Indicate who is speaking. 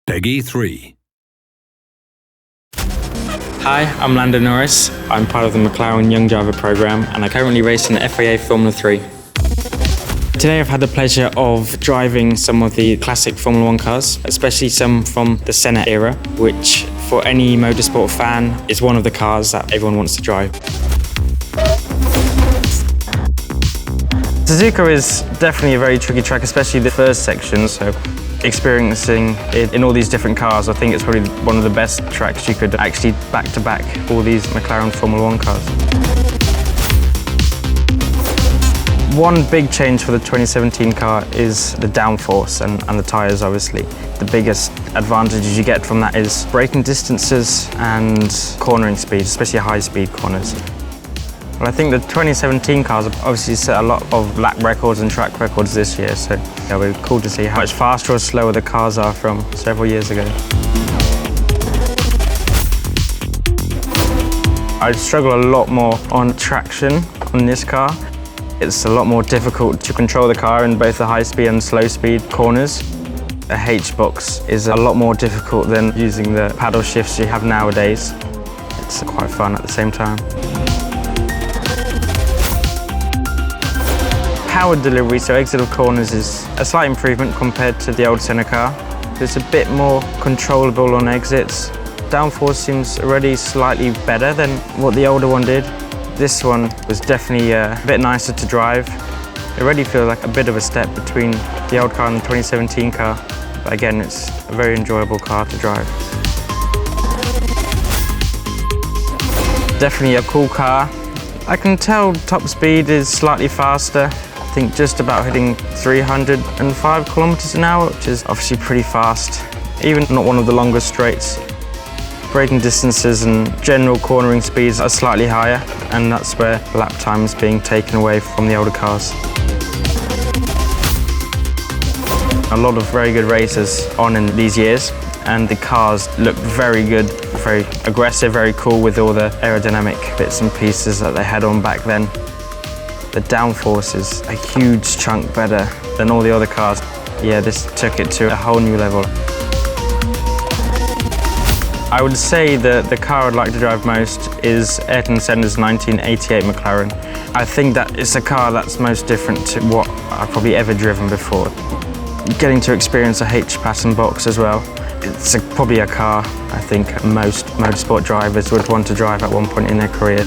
Speaker 1: Peggy 3.
Speaker 2: Hi, I'm Lando Norris. I'm part of the McLaren Young Driver program and I currently race in the FIA Formula 3. Today I've had the pleasure of driving some of the classic Formula 1 cars, especially some from the Senna era, which for any motorsport fan is one of the cars that everyone wants to drive. Suzuka is definitely a very tricky track, especially the first section, so experiencing it in all these different cars, I think it's probably one of the best tracks you could actually back-to-back all these McLaren Formula 1 cars. One big change for the 2017 car is the downforce and the tyres, obviously. The biggest advantages you get from that is braking distances and cornering speed, especially high-speed corners. Well, I think the 2017 cars have obviously set a lot of lap records and track records this year, so it'll be cool to see how much faster or slower the cars are from several years ago. I struggle a lot more on traction on this car. It's a lot more difficult to control the car in both the high-speed and slow-speed corners. A H-box is a lot more difficult than using the paddle shifts you have nowadays. It's quite fun at the same time. Power delivery, so exit of corners, is a slight improvement compared to the old Senna car. It's a bit more controllable on exits. Downforce seems already slightly better than what the older one did. This one was definitely a bit nicer to drive. It already feels like a bit of a step between the old car and the 2017 car. But again, it's a very enjoyable car to drive. Definitely a cool car. I can tell top speed is slightly faster. I think just about hitting 305 kilometers an hour, which is obviously pretty fast. Even not one of the longest straights. Braking distances and general cornering speeds are slightly higher, and that's where lap time is being taken away from the older cars. A lot of very good racers on in these years, and the cars look very good, very aggressive, very cool with all the aerodynamic bits and pieces that they had on back then. The downforce is a huge chunk better than all the other cars. Yeah, this took it to a whole new level. I would say that the car I'd like to drive most is Ayrton Senna's 1988 McLaren. I think that it's a car that's most different to what I've probably ever driven before. Getting to experience a H-pattern box as well. It's probably a car I think most motorsport drivers would want to drive at one point in their career.